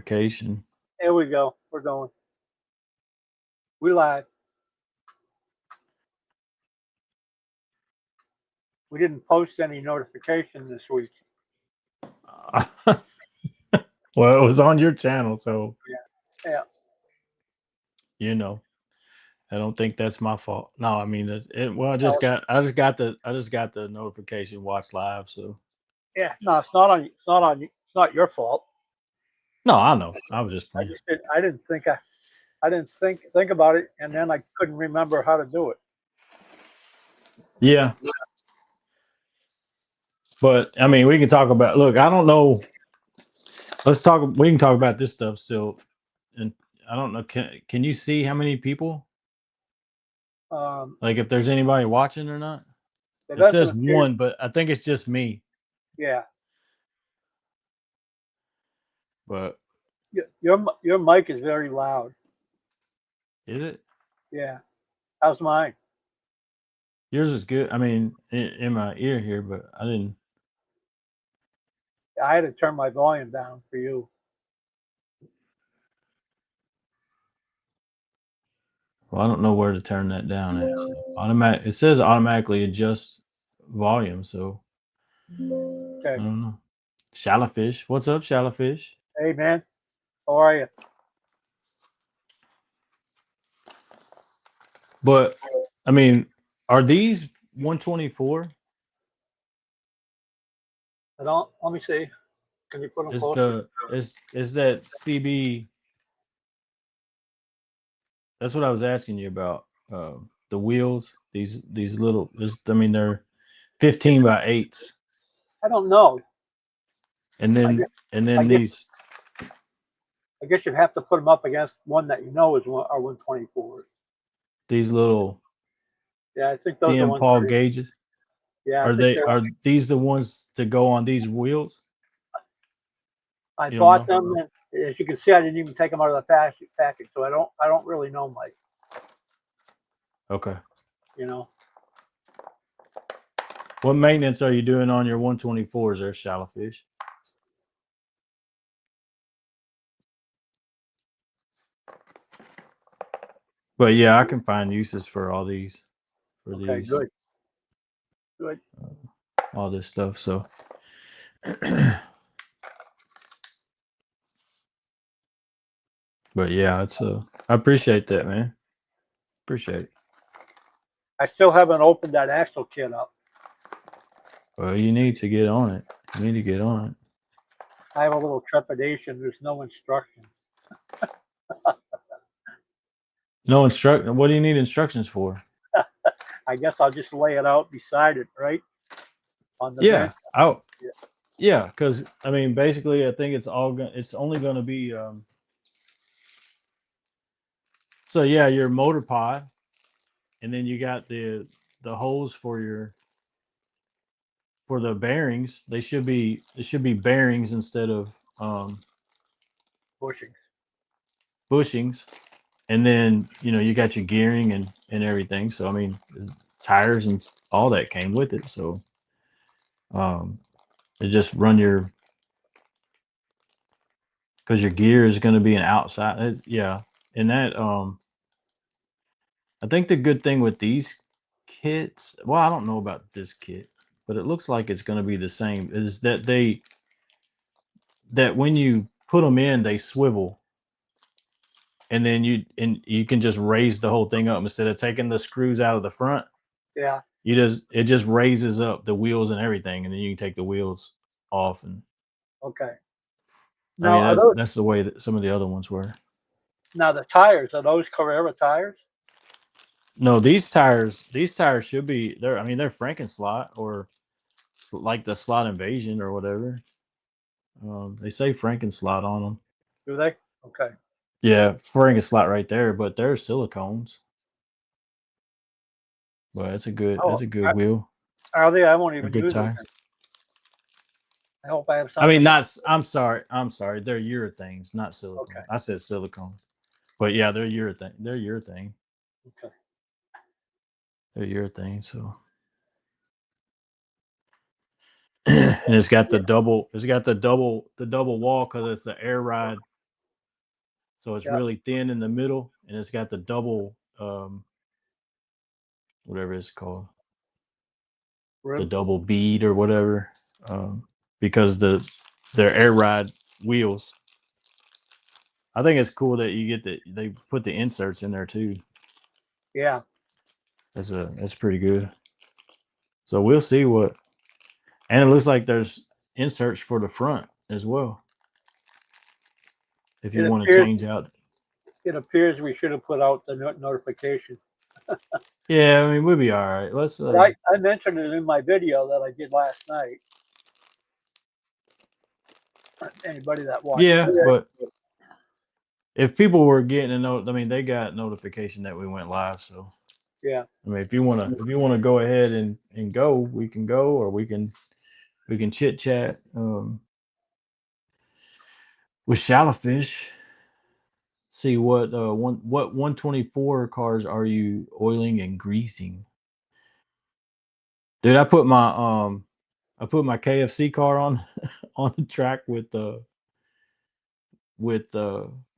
notification. There we go. We're going. We live. We didn't post any notification this week. Well, it was on your channel, so Yeah. you know. I don't think that's my fault. No, I mean, well, I just got the notification. Watch live. So Yeah. No, it's not on. It's not on. It's not your fault. no, I know. I was just I playing. just didn't. I didn't think. I didn't think about it, and then I couldn't remember how to do it. Yeah, but I mean, we can talk about. Look, I don't know. Let's talk. We can talk about this stuff still, and I don't know. Can you see how many people? Like if there's anybody watching or not? It says appear, one, but I think it's just me. Yeah. But Your mic is very loud. is it? Yeah. How's mine? Yours is good. I mean, in my ear here, but I didn't. I had to turn my volume down for you. Well, I don't know where to turn that down at. So it says automatically adjust volume. So Okay. I don't know. Shallowfish, what's up, Shallowfish? Hey man, how are you? But I mean, are these 124? I don't. Let me see. Can you put them Is closer? is that CB? That's what I was asking you about. The wheels, these little. I mean, they're 15 by 8s. I don't know. And then these. I guess you'd have to put them up against one that you know is are 124. These little. Yeah, I think those DM are Paul gauges. Yeah, are these the ones to go on these wheels? I bought them, and as you can see, I didn't even take them out of the package, so I don't really know, Mike. Okay. You know. What maintenance are you doing on your 124s there, Shallowfish? But yeah, I can find uses for all these. Okay, good. Good. All this stuff. So but yeah, it's I appreciate that, man. Appreciate it. I still haven't opened that axle kit up. Well, you need to get on it. You need to get on it. I have a little trepidation. There's no instructions. No instruction. What do you need instructions for? I guess I'll just lay it out beside it, right? On the bench. Oh, yeah. Because I mean, basically, I think it's only going to be. So yeah, your motor pod, and then you got the holes for the bearings. It should be bearings instead of bushings. And then you got your gearing and everything. So I mean, tires and all that came with it. So it just run because your gear is going to be an outside. Yeah, and that I think the good thing with these kits, well, I don't know about this kit, but it looks like it's going to be the same. Is that that when you put them in, they swivel. And then you can just raise the whole thing up instead of taking the screws out of the front. Yeah. It just raises up the wheels and everything, and then you can take the wheels off. And okay. Now, I mean, that's the way that some of the other ones were. Now the tires, are those Carrera tires? No, these tires should be they're Frankenslot or like the Slot Invasion or whatever. They say Frankenslot on them. Do they? Okay. Yeah, Frankenslot right there, but they're silicones. But it's a good wheel. Are they? I won't even do them. I hope I have something. I mean, I'm sorry. They're urethanes, not silicone. Okay. I said silicone. But yeah, they're urethane. Okay. They're urethane, so and it's got the double wall because it's the air ride So it's Yeah. really thin in the middle, and it's got the double, whatever it's called, the Rim. double bead or whatever, because they're air ride wheels. I think it's cool that you get they put the inserts in there too. Yeah. That's pretty good. So we'll see what, and it looks like there's inserts for the front as well. If you It want to appears change out, it appears we should have put out the notification. yeah, I mean we'll be all right. Let's. But I mentioned it in my video that I did last night. Anybody that watched Yeah, it. but if people were getting a note, I mean they got notification that we went live. So Yeah. I mean if you wanna go ahead and go, we can go, or we can chit chat with Shallowfish. See what 124 cars are you oiling and greasing? Dude, I put my KFC car on on the track with the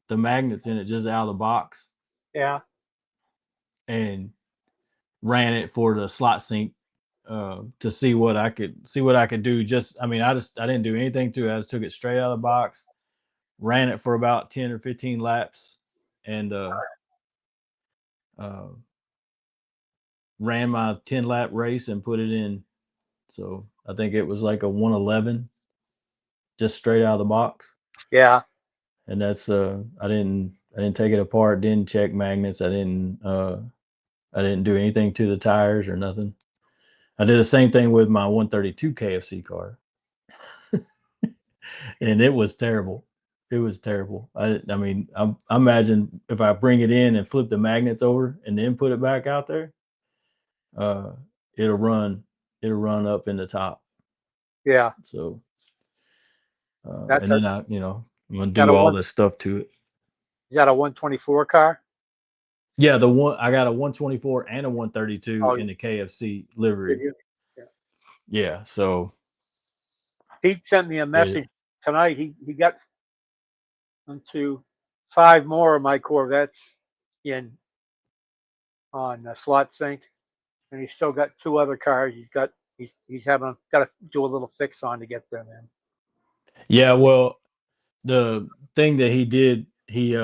magnets in it just out of the box, Yeah. and ran it for the slot sync to see what I could do. Just I mean I didn't do anything to it. I just took it straight out of the box, ran it for about 10 or 15 laps, and uh, ran my 10 lap race and put it in. So I think it was like a 111 just straight out of the box. Yeah. And that's I didn't take it apart, didn't check magnets, I didn't do anything to the tires or nothing. I did the same thing with my 132 KFC car. And it was terrible. It was terrible. I mean, I imagine if I bring it in and flip the magnets over and then put it back out there, uh, it'll run up in the top. Yeah. So, That's and a, then I'm gonna got do a all one. this stuff to it. You got a 124 car? Yeah, I got a 124 and a 132 in the KFC Did livery. you? Yeah. Yeah, so He sent me a message tonight. He got into 5 more of my Corvettes in on slot sync, and he's still got 2 other cars. He's got to do a little fix on to get them in. yeah, well, the thing that he did, he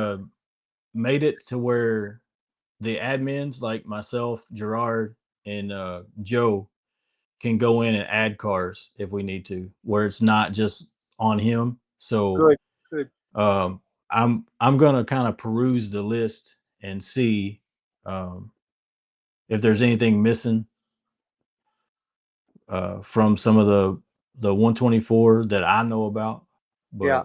made it to where the admins like myself, Gerard, and Joe can go in and add cars if we need to, where it's not just on him. So Good. I'm gonna kind of peruse the list and see if there's anything missing from some of the 124 that I know about. But Yeah.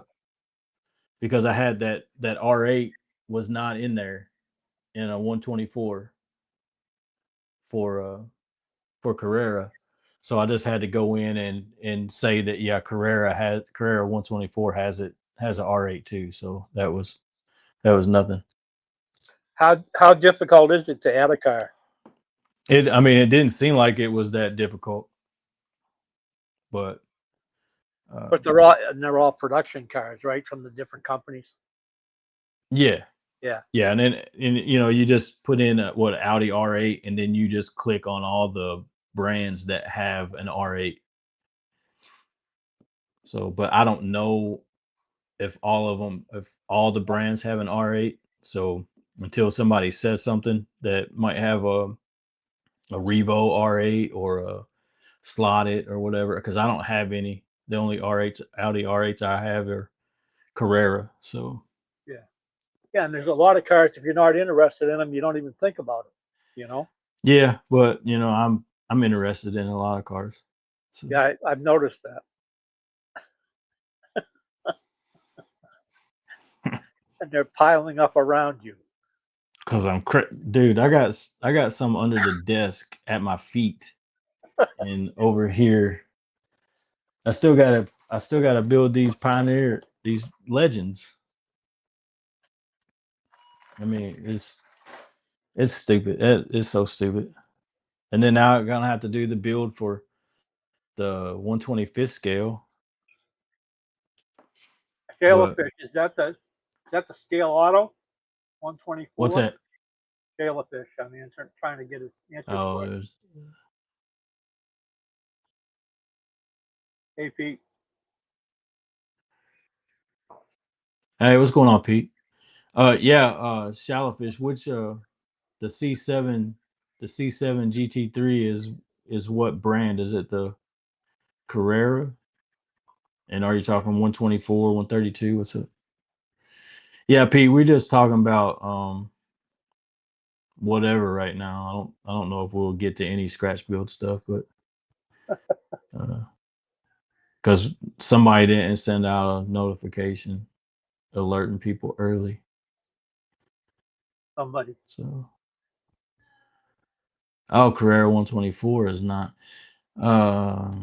because I had that R8 was not in there in a 124 for Carrera. So I just had to go in and say that yeah, Carrera 124 has an R8 too. So that was nothing. How difficult is it to add a car? It didn't seem like it was that difficult, but they're all production cars, right, from the different companies. Yeah, Yeah, and then you just put in what Audi R8, and then you just click on all the brands that have an R8. So, but I don't know if all the brands have an R8. So until somebody says something that might have a Revo R8 or a Slotted or whatever, because I don't have any. The only Audi R8s I have are Carrera. So yeah, and there's a lot of cars. If you're not interested in them, you don't even think about it. yeah, but I'm interested in a lot of cars. So. Yeah, I've noticed that. And they're piling up around you. Cause dude, I got some under the desk at my feet, and over here, I still gotta build these legends. I mean, it's stupid. It's so stupid. And then now I'm gonna have to do the build for the 125th scale. Shallowfish, is that the that the Scale Auto 124? What's that? Scale Fish. I'm trying to get his answer Oh, for it. there's. Hey, Pete. Hey, what's going on, Pete? Yeah, Shallowfish. Which the C7, the C7 GT3 is what brand? Is it the Carrera? And are you talking 124, 132? What's up? Yeah, Pete, we're just talking about whatever right now. I don't know if we'll get to any scratch build stuff, but because somebody didn't send out a notification alerting people early. Somebody. So Carrera 124 is not. Are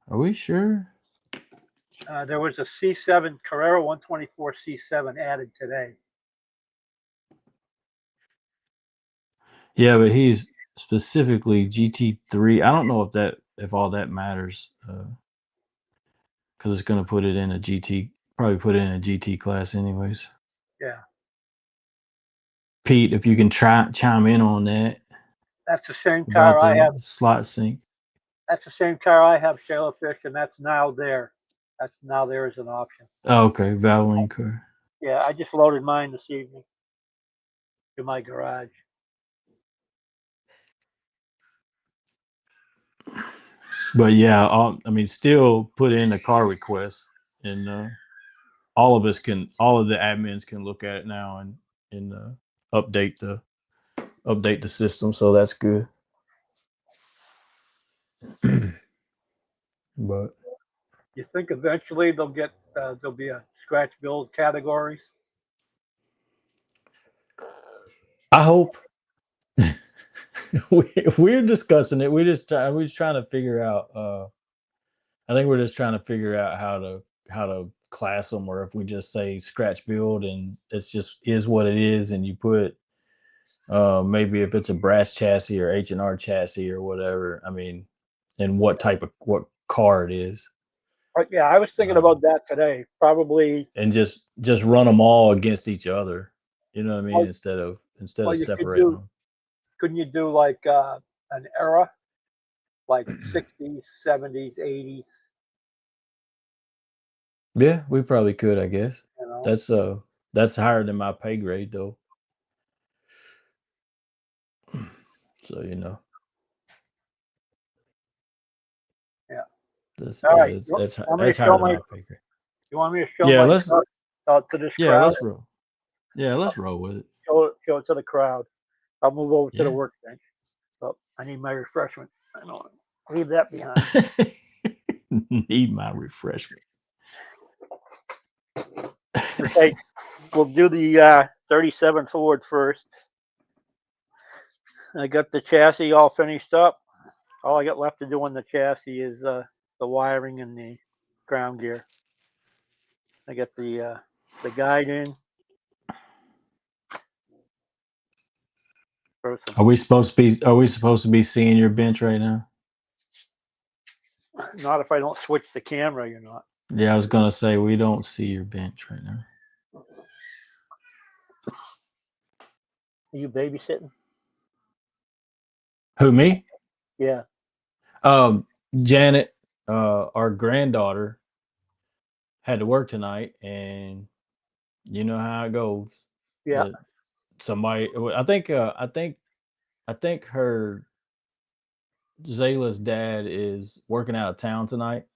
we sure? There was a C7 Carrera 124 C7 added today. Yeah, but he's specifically GT3. I don't know if all that matters, because it's gonna put it in a GT. Probably put it in a GT class anyways. Yeah, Pete, if you can chime in on that that's the same about car I have. the slot sync. That's the same car I have, Shellfish, and that's now there. That's now there as an option. Oh, okay, Valvoline car. Yeah, I just loaded mine this evening to my garage. But yeah, I mean, still put in a car request, and all of the admins can look at it now and update the system. So that's good. But You think eventually there'll be a scratch build categories? I hope. We're discussing it. We're just trying to figure out. I think we're just trying to figure out how to class them, or if we just say scratch build and it's just is what it is, and you put maybe if it's a brass chassis or H&R chassis or whatever. I mean, and what car it is, Yeah, I was thinking about that today. Probably. and just run them all against each other. You know what I mean? Instead of You separating them. couldn't you do like an era, like 60s, 70s, 80s? Yeah, we probably could. I guess You know, that's higher than my pay grade though. So yeah. that's All right. that's Want me to higher show than my pay grade. You want me to show Yeah, my let's truck out to this crowd? let's roll. Yeah, let's roll with it. Show it to the crowd. I'll move over to the Yeah. workbench. Oh, I need my refreshment. I don't leave that behind. Need my refreshment. Okay, we'll do the 37 Ford first. I got the chassis all finished up. All I got left to do on the chassis is the wiring and the ground gear. I got the guide in. Are we supposed to be seeing your bench right now? Not if I don't switch the camera, you're not. Yeah, I was gonna say we don't see your bench right now. Are you babysitting? Who, me? Yeah. Janet, our granddaughter, had to work tonight, and you know how it goes. Yeah. Somebody, I think her Zayla's dad is working out of town tonight,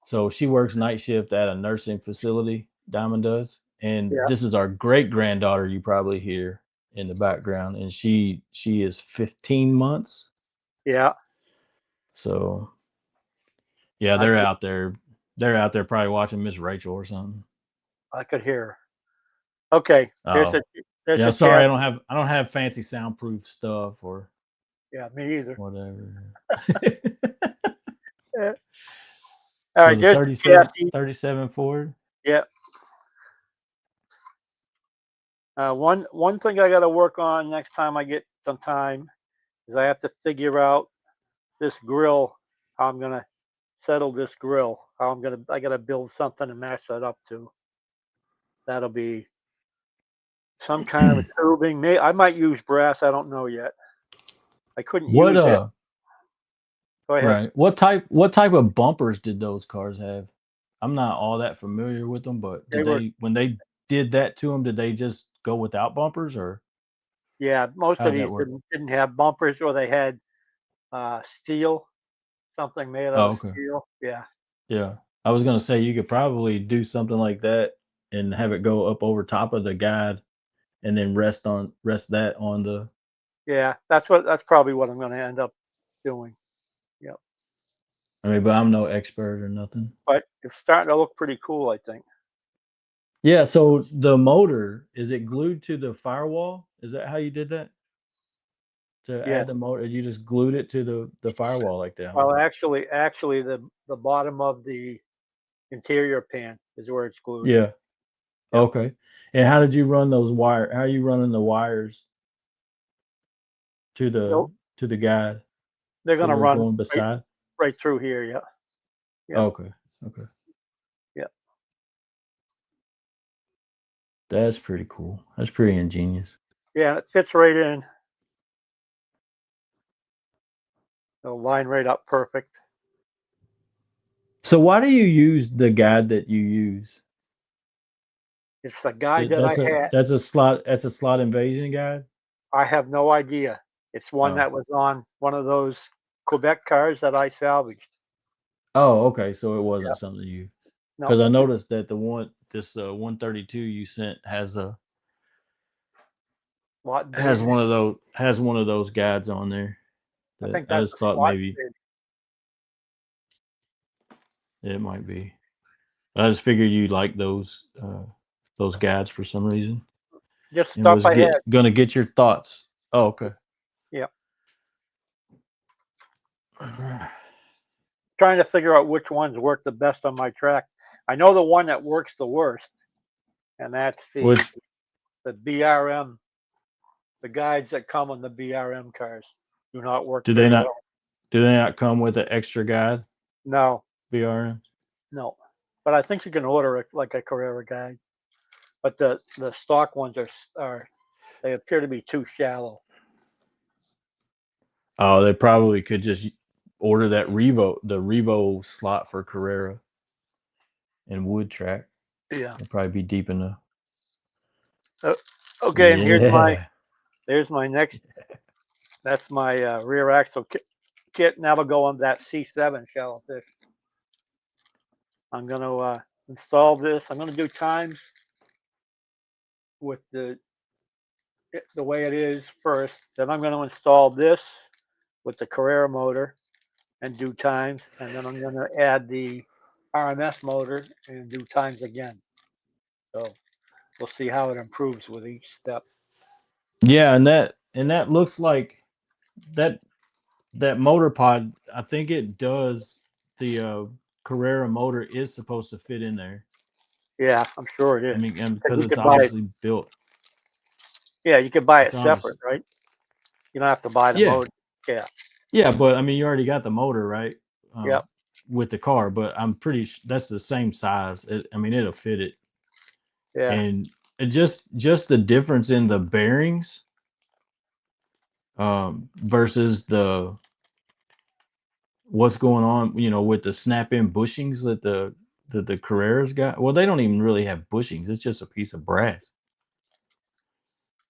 so she works night shift at a nursing facility. Diamond does, and Yeah. this is our great granddaughter. You probably hear in the background, and she is 15 months. Yeah. So yeah, they're out there. They're out there probably watching Miss Rachel or something. I could hear her. Okay. There's yeah, sorry, I don't have fancy soundproof stuff or. Yeah, me either. Whatever. Yeah. All right, there's 37 Ford. Yeah. One thing I got to work on next time I get some time is I have to figure out this grill, how I'm gonna settle this grill, I got to build something to match that up to. That'll be some kind of a tubing. I might use brass. I don't know yet. I couldn't What use it. Go ahead. right. What type of bumpers did those cars have? I'm not all that familiar with them, but They did were, they when they did that to them, did they just go without bumpers or yeah, most how of did that these work? didn't have bumpers, or they had steel, something made out Oh, of okay. steel. Yeah. Yeah. I was gonna say you could probably do something like that and have it go up over top of the guide and then rest that on the Yeah. That's probably what I'm going to end up doing. Yep. I mean, but I'm no expert or nothing. But it's starting to look pretty cool, I think. Yeah, so the motor, is it glued to the firewall? Is that how you did that? To Yes. add the motor, you just glued it to the firewall like that, huh? Well, actually, the bottom of the interior pan is where it's glued. Yeah. Yep. Okay. And how did you run those how are you running the wires to Nope. the guide? They're So going to they're run going right, beside? right through here. Yeah. Yeah. Okay. Okay. Yeah. That's pretty cool. That's pretty ingenious. Yeah. It fits right in. It'll line right up perfect. So why do you use the guide that you use? It's the guide that I That's a had. slot invasion guide? I have no idea. It's one Oh. that was on one of those Quebec cars that I salvaged. Oh, okay. So it Yeah. wasn't something you No. because I noticed that this 132 you sent Lot big. has one of those guides on there. I That think I that's just a thought SWAT maybe bid. it might be. I just figured you like those guides for some reason Just and stuff was I had. gonna get your thoughts. Oh, okay. Yeah. Trying to figure out which ones work the best on my track. I know the one that works the worst, and that's Which the BRM. The guides that come on the BRM cars do not work do they very not well. do they not come with an extra guide? No, BRM? no. But I think you can order it like a Carrera guide. But the stock ones are they appear to be too shallow. Oh, they probably could just order the Revo slot for Carrera and wood track. Yeah. It'd probably be deep enough. Okay, and Yeah. there's my next. That's my rear axle kit, and that'll go on that C7 shallow fish. I'm going to install this. I'm going to do times with the way it is first. Then I'm going to install this with the Carrera motor and do times, and then I'm going to add the RMS motor and do times again. So we'll see how it improves with each step. Yeah, and that looks like that motor pod, I think it does the Carrera motor is supposed to fit in there. Yeah, I'm sure it I is. mean, and Because because you it's could buy it. obviously built. Yeah, you could buy it It's separate, obvious. right? You don't have to buy the Yeah. motor. Yeah. Yeah, but I mean, you already got the motor, right? Yep. With the car, but I'm pretty that's the same size. I mean, it'll fit it. Yeah. And just the difference in the bearings versus the what's going on, with the snap-in bushings that the Carreras got. Well, they don't even really have bushings. It's just a piece of brass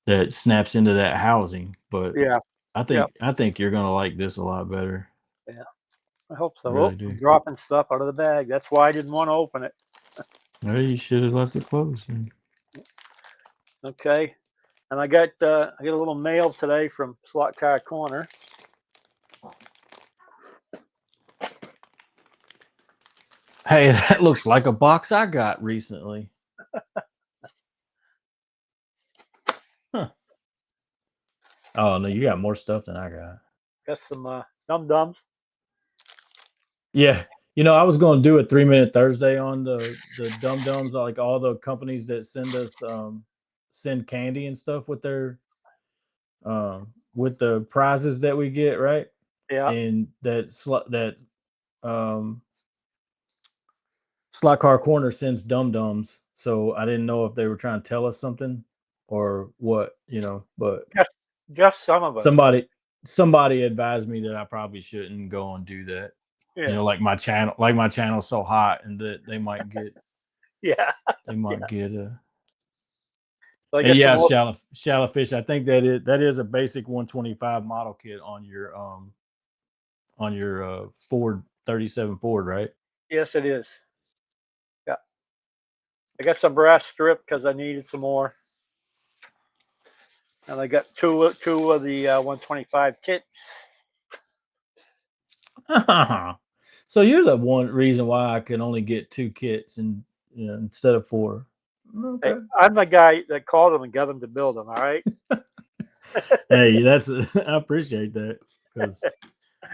that snaps into that housing. But Yeah. I Yep. think you're gonna like this a lot better. Yeah. I hope so. Really Oh, do. I'm dropping stuff out of the bag. That's why I didn't want to open it. Well, you should have left it closed. Okay. And I got a little mail today from Slot Car Corner. Hey, that looks like a box I got recently. Huh. Oh no, you got more stuff than I got. Got some Dum Dums. Yeah. I was going to do a 3-minute Thursday on the Dum Dums, like all the companies that send candy and stuff with the prizes that we get, right? Yeah. And um Slot Car Corner sends Dum Dums. so I didn't know if they were trying to tell us something or what, but Just some of us. somebody advised me that I probably shouldn't go and do that. Yeah. Like my channel's so hot and that they might get Yeah. they might get So I and get some yeah, more. shallow fish. I think that is a basic 125 model kit on your Ford 37 Ford, right? Yes, it is. Yeah. I got some brass strip because I needed some more. And I got two of the 125 kits. So you're the one reason why I can only get 2 kits and instead of 4. Hey, Okay. I'm the guy that called them and got them to build them. All right. Hey, I appreciate that because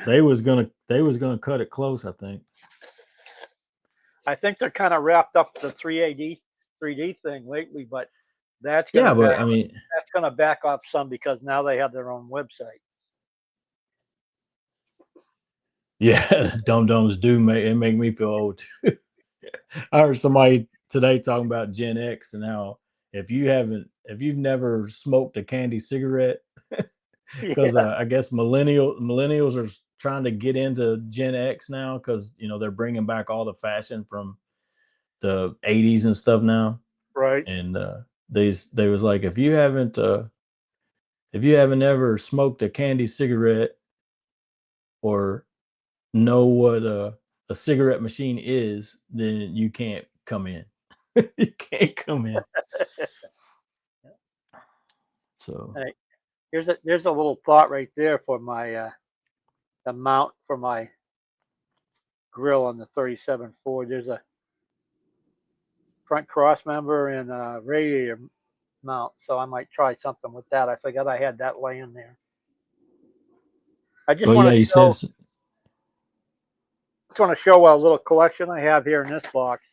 they was gonna cut it close, I think. I think they're kind of wrapped up the 3D thing lately, but that's Yeah, gonna but I mean, back off some because now they have their own website. yeah, dum dums do make me feel old too. I heard somebody today talking about Gen X and how if you've never smoked a candy cigarette, because Yeah. I guess millennials are trying to get into Gen X now because they're bringing back all the fashion from the 80s and stuff now, Right. and they was like if you haven't ever smoked a candy cigarette or know what a cigarette machine is, then you can't come in. You can't come in. So Hey, there's a little thought right there for my the mount for my grill on the 37 Ford. There's a front cross member and a radiator mount, so I might try something with that. I forgot I had that laying there. I just well, want yeah, to you show said a little collection I have here in this box,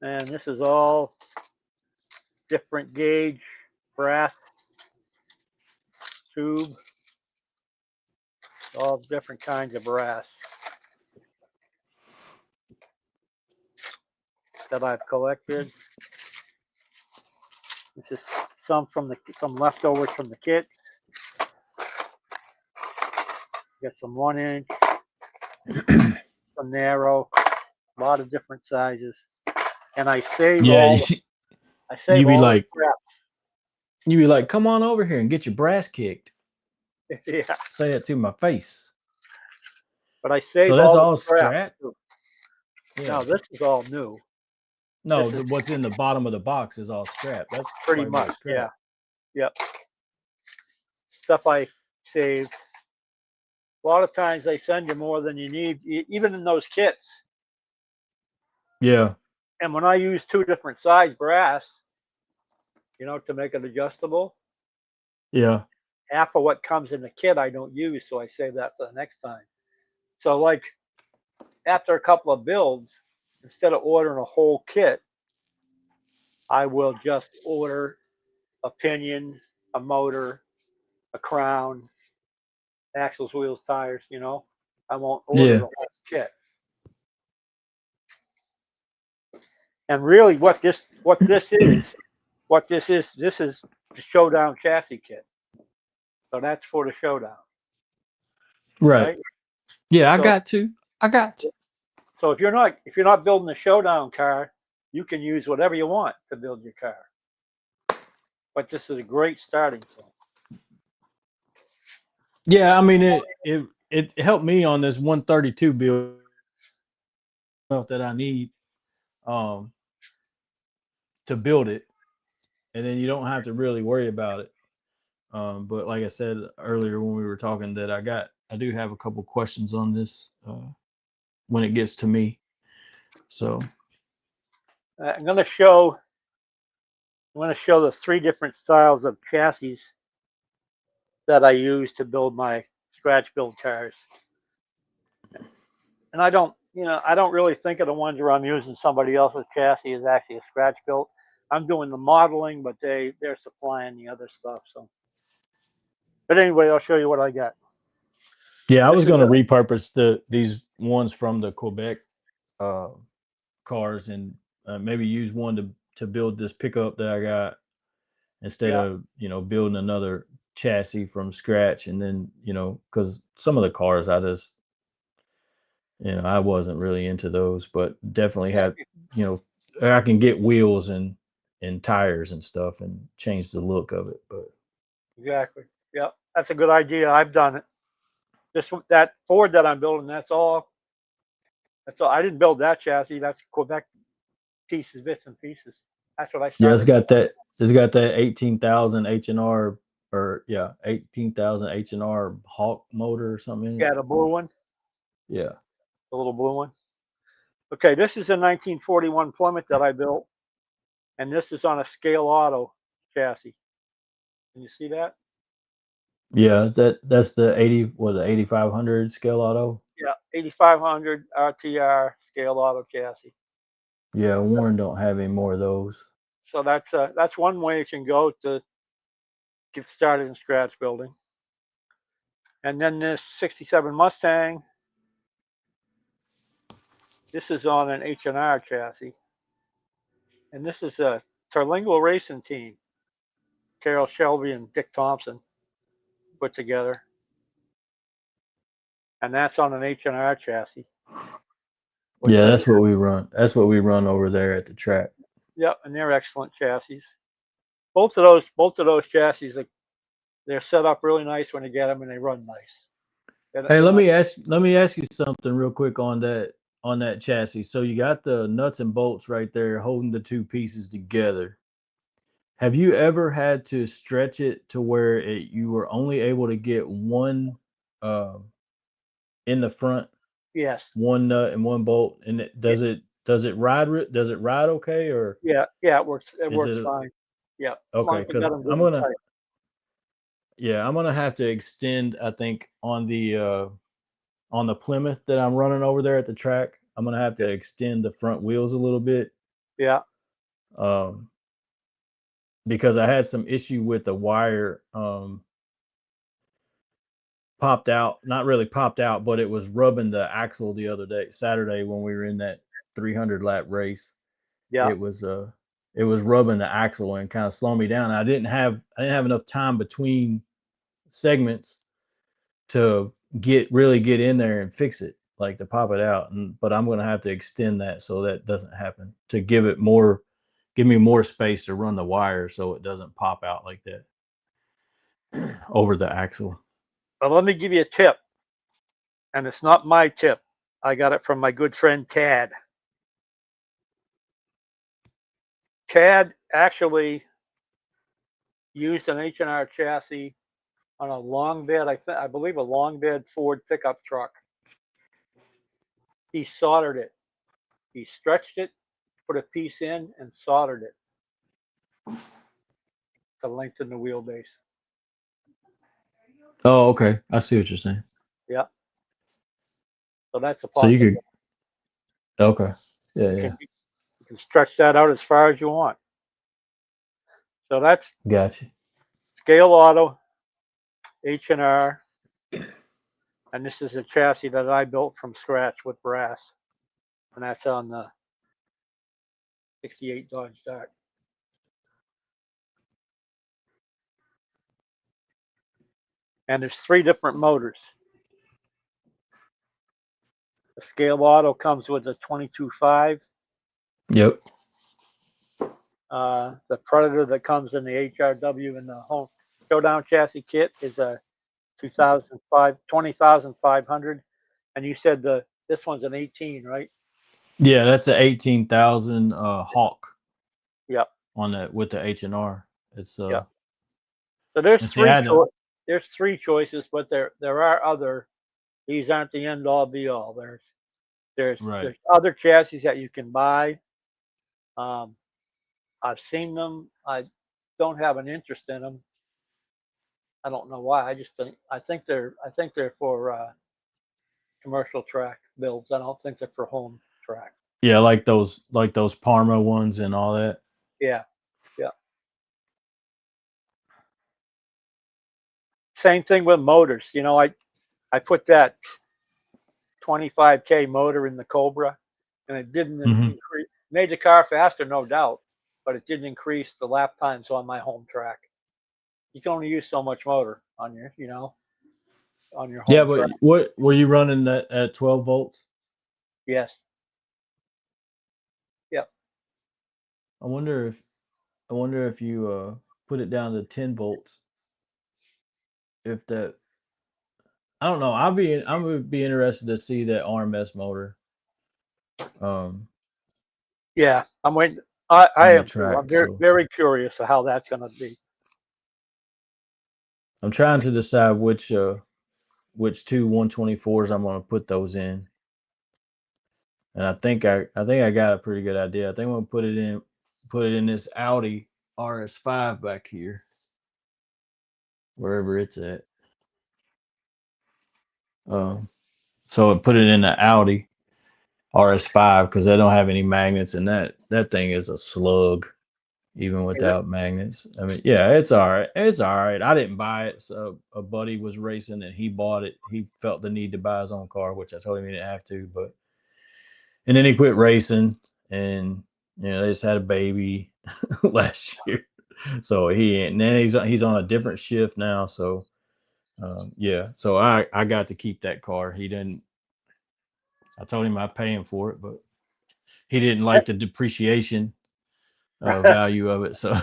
and this is all different gauge brass tube, all different kinds of brass that I've collected. This is some leftovers from the kits. Got some 1 inch, some narrow, a lot of different sizes, and I save yeah, all you be the like scrap. come on over here and get your brass kicked. Yeah, Say that to my face. but I So save that's all the all scrap scrap. too. Yeah. Now this is all new. No, This is what's in the bottom of the box is all scrap. That's pretty quite a bit much, of yeah, scrap. yep. Stuff I save. A lot of times they send you more than you need, even in those kits. Yeah. And when I use 2 different size brass, to make it adjustable, Yeah. half of what comes in the kit I don't use, so I save that for the next time. So, like after a couple of builds, instead of ordering a whole kit, I will just order a pinion, a motor, a crown, axles, wheels, tires. I won't order the Yeah. whole kit. And really, this is the Showdown chassis kit. So that's for the Showdown, Right. right? Yeah, I So got to. I got to. so if you're not building a Showdown car, you can use whatever you want to build your car. But this is a great starting point. Yeah, I mean it helped me on this 132 build that I need um to build it, and then you don't have to really worry about it. But like I said earlier when we were talking, that I do have a couple questions on this when it gets to me. So I'm going to show the 3 different styles of chassis that I use to build my scratch build cars. And I don't really think of the ones where I'm using somebody else's chassis as actually a scratch built. I'm doing the modeling, but they're supplying the other stuff. So, but anyway, I'll show you what I got. yeah, I This was is going to repurpose these ones from the Quebec cars and maybe use one to build this pickup that I got instead Yeah. of building another chassis from scratch. And then because some of the cars I just I wasn't really into those, but definitely Yeah. had you know I can get wheels and tires and stuff and change the look of it. But Exactly. Yeah. That's a good idea. I've done it. That Ford that I'm building, that's all. That's all. I didn't build that chassis. That's Quebec pieces, bits and pieces. That's what I yeah, started. it's got that 18,000 H&R, or yeah, 18,000 H&R Hawk motor or something in it. Yeah, the blue one, Yeah. the little blue one. Okay, this is a 1941 Plymouth that I built, and this is on a Scale Auto chassis. Can you see that? Yeah, that's the 8500 scale auto. Yeah, 8500 RTR Scale Auto chassis. Yeah, Warren don't have any more of those. So that's one way you can go to get started in scratch building. And then this 67 Mustang, this is on an H&R chassis. And this is a Terlingo Racing Team, Carroll Shelby and Dick Thompson put together. And that's on an H&R chassis. Yeah, that's what we run. That's what we run over there at the track. Yep, and they're excellent chassis. Both of those chassis, they're set up really nice when you get them, and they run nice. Hey, let me ask you something real quick on that chassis. So you got the nuts and bolts right there holding the two pieces together. Have you ever had to stretch it to where you were only able to get one uh, in the front, Yes. one nut and one bolt, and does it ride okay, or Yeah, it works. It is works it fine. Yeah, as long okay? as you got Because them good and tight. I'm gonna have to extend. I think on the Plymouth that I'm running over there at the track, I'm gonna have to extend the front wheels a little bit. Yeah. Um, because I had some issue with the wire popped out, not really popped out, but it was rubbing the axle the other day, Saturday, when we were in that 300 lap race. Yeah. It was rubbing the axle and kind of slowing me down. I didn't have enough time between segments to really get in there and fix it, like to pop it out. But I'm going to have to extend that so that doesn't happen, to give me more space to run the wire so it doesn't pop out like that over the axle. But let me give you a tip, and it's not my tip. I got it from my good friend Tad. Tad actually used an H&R chassis on a long bed, I believe a long bed Ford pickup truck. He soldered it. He stretched it, put a piece in, and soldered it to lengthen the wheelbase. Oh, okay. I see what you're saying. Yeah. So that's a So you possibility. could, okay. Yeah, You can stretch that out as far as you want. So that's gotcha. Scale Auto, H&R, and this is a chassis that I built from scratch with brass, and that's on the 68 Dodge Dart. And there's 3 different motors. The Scale Auto comes with a 22.5. Yep. The Predator that comes in the HRW and the Home Showdown chassis kit is a 20,500. And you said this one's an 18, right? Yeah, that's an 18,000 Hawk. Yep. On that with the H&R. It's Yeah. So there's see, there's 3 choices, but there are other. These aren't the end all be all. There's other chassis that you can buy. I've seen them. I don't have an interest in them. I don't know why. I think they're for commercial track builds. I don't think they're for home track. Yeah, like those Parma ones and all that. Yeah. Same thing with motors. I put that 25K motor in the Cobra, and it didn't Made the car faster, no doubt, but it didn't increase the lap times on my home track. You can only use so much motor on your, on your Yeah, home but track. what were you running that at 12 volts? Yes. Yep. I wonder if you put it down to 10 volts. If that, I don't know. I would be interested to see that RMS motor. Yeah. I'm waiting. I On the am too. I'm track. very, So very curious of how that's going to be. I'm trying to decide which two 124s I'm going to put those in. And I think I got a pretty good idea. I think I'm going to put it in this Audi RS5 back here, wherever it's at. So I put it in the Audi RS5 because they don't have any magnets, and that thing is a slug, even without magnets. I mean, yeah, it's all right. It's all right. I didn't buy it. So a buddy was racing and he bought it. He felt the need to buy his own car, which I told him he didn't have to. And then he quit racing, and they just had a baby last year. So he's on a different shift now. So yeah, so I got to keep that car. He didn't. I told him I'd pay him for it, but he didn't like the depreciation value of it. So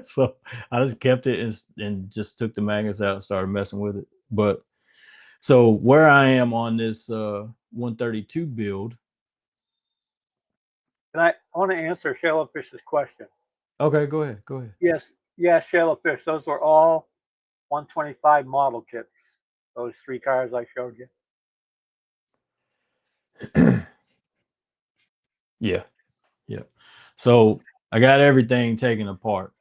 so I just kept it and just took the magnets out and started messing with it. But so where I am on this 132 build. And I want to answer Shellowfish's question. Okay, go ahead. Go ahead. Yes. Yeah, Shellowfish. Those were all 125 model kits. Those 3 cars I showed you. Yeah. Yeah. So I got everything taken apart.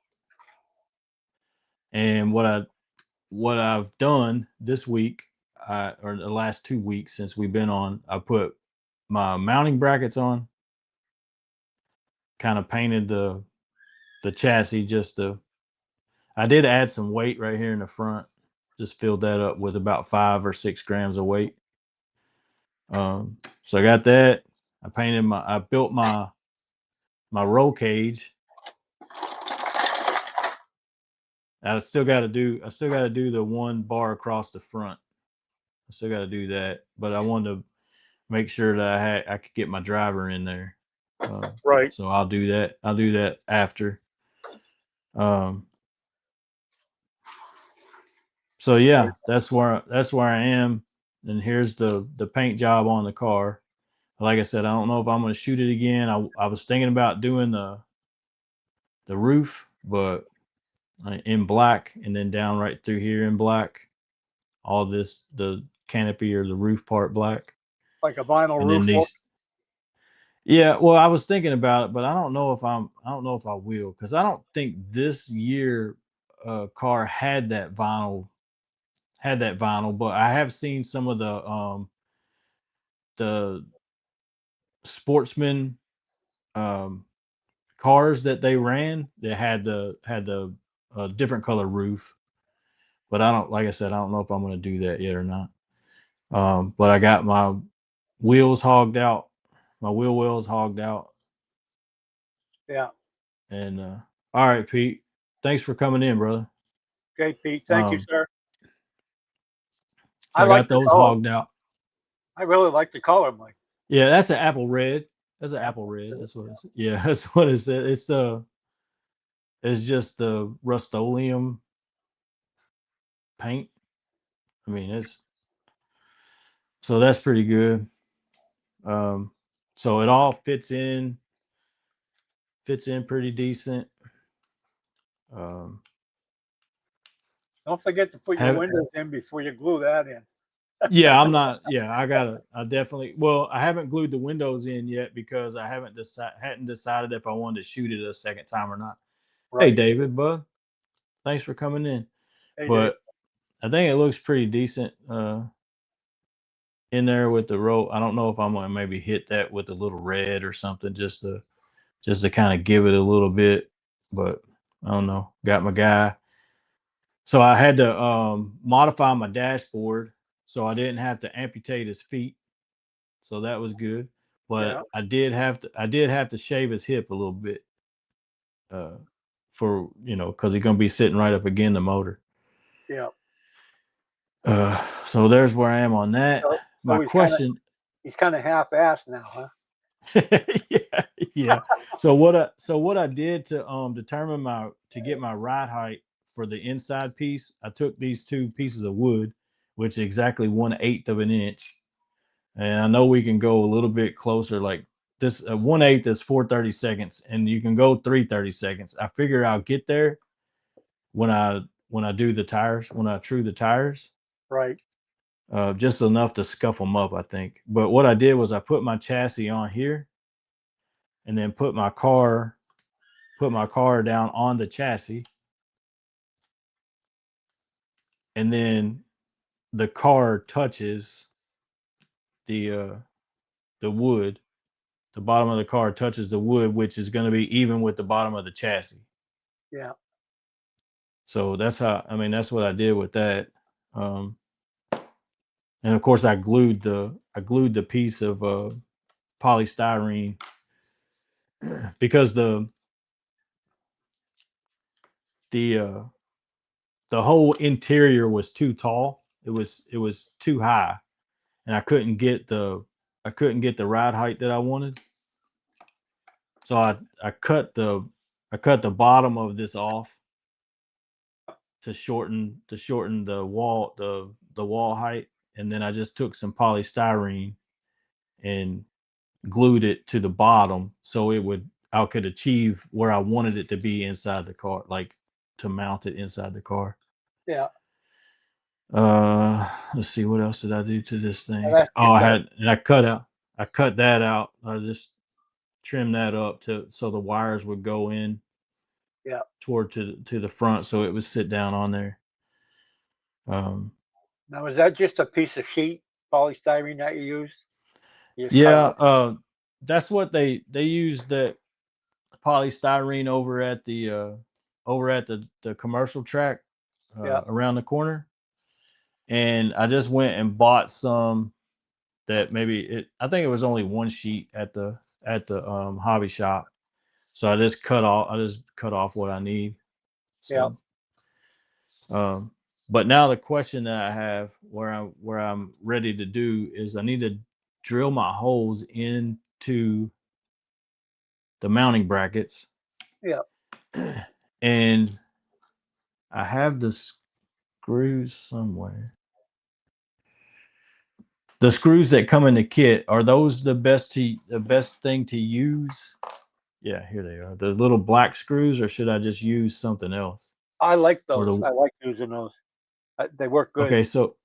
And what I've done this week, or the last 2 weeks since we've been on, I put my mounting brackets on, kind of painted the chassis I did add some weight right here in the front, just filled that up with about 5 or 6 grams of weight. So I got that. I built my roll cage. I still got to do the 1 bar across the front. I still got to do that, but I wanted to make sure that I could get my driver in there. Right. So I'll do that. I'll do that after. So yeah, that's where I am. And here's the paint job on the car. Like I said, I don't know if I'm going to shoot it again. I was thinking about doing the roof, but in black, and then down right through here in black. All this, the canopy or the roof part black. Like a vinyl And roof. then these. Yeah, well, I was thinking about it, but I don't know if I will, because I don't think this year car had that vinyl, but I have seen some of the sportsman cars that they ran that had the different color roof. But like I said, I don't know if I'm going to do that yet or not. But I got my wheels hogged out, my wheel wells hogged out. Yeah. And all right, Pete, thanks for coming in, brother. Okay, Pete. Thank you, sir. So I got those hogged out. I really like the color, Mike. Yeah, that's an apple red. That's an apple red. That's what it's. Yeah, that's what it said. It's just the Rust-Oleum paint. I mean, so that's pretty good. So it all fits in pretty decent. Don't forget to put your windows in before you glue that in. Yeah, I'm not. Yeah, I definitely. Well, I haven't glued the windows in yet because I hadn't decided if I wanted to shoot it a second time or not. Right. Hey, David, bud, thanks for coming in. Hey, but Dave. I think it looks pretty decent in there with the roll. I don't know if I'm gonna maybe hit that with a little red or something just to kind of give it a little bit. But I don't know. Got my guy. So I had to modify my dashboard so I didn't have to amputate his feet. So that was good. but I did have to shave his hip a little bit, for because he's gonna be sitting right up against the motor. Yeah. So there's where I am on that. So, My question. he's kind of half-assed now, huh? Yeah, yeah. So what I did to determine to get my ride height for the inside piece, I took these two pieces of wood, which is exactly 1/8 of an inch, and I know we can go a little bit closer. Like this, 1/8 is 4/32, and you can go 3/32. I figure I'll get there when I do the tires, when I true the tires. Right. Just enough to scuff them up, I think. But what I did was I put my chassis on here, and then put my car down on the chassis, and then the car touches the wood. The bottom of the car touches the wood, which is going to be even with the bottom of the chassis. Yeah. So that's what I did with that. And of course I glued the piece of polystyrene because the whole interior was too tall. It was too high, and I couldn't get the ride height that I wanted. So I cut the bottom of this off to shorten the wall height, and then I just took some polystyrene and glued it to the bottom so I could achieve where I wanted it to be inside the car, like to mount it inside the car. Yeah. Let's see, what else did I do to this thing? Well, I cut that out. I just trimmed that up so the wires would go in toward to the front, so it would sit down on there. Now, is that just a piece of sheet polystyrene that you use? Yeah, that's what they use, that polystyrene over at the commercial track around the corner. And I just went and bought some that I think it was only one sheet at the hobby shop. So I just cut off what I need. So, but now the question that I have, where I'm ready to do, is I need to drill my holes into the mounting brackets. Yeah. And I have the screws somewhere. The screws that come in the kit, are those the best thing to use? Yeah, here they are. The little black screws, or should I just use something else? I like those. I like using those. They work good. Okay, so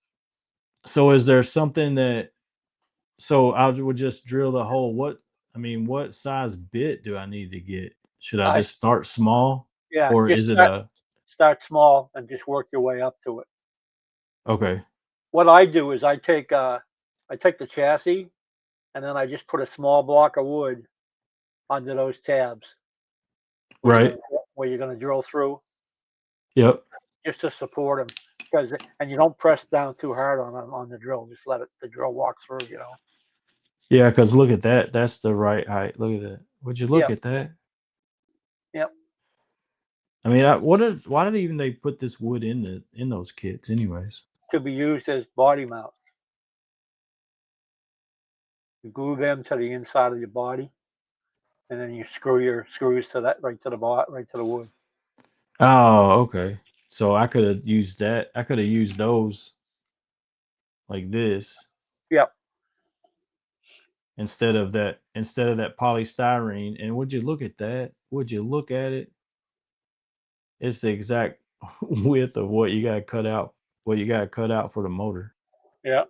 is there something that? So I would just drill the hole. What size bit do I need to get? Should I just start small? Yeah, Or just is it start small and just work your way up to it. Okay. What I do is I take the chassis, and then I just put a small block of wood under those tabs. Right. Where you're going to drill through. Yep. Just to support them, and you don't press down too hard on the drill. Just let the drill walk through. Yeah, because look at that. That's the right height. Look at that. Would you look at that? Yep. I mean, why did they put this wood in those kits, anyways? To be used as body mounts. You glue them to the inside of your body, and then you screw your screws to that right to the wood. Oh, okay. So I could have used that. I could have used those like this. Yep. Instead of that polystyrene. And would you look at that? Would you look at it? It's the exact width of what you got to cut out. What you got to cut out for the motor. Yeah.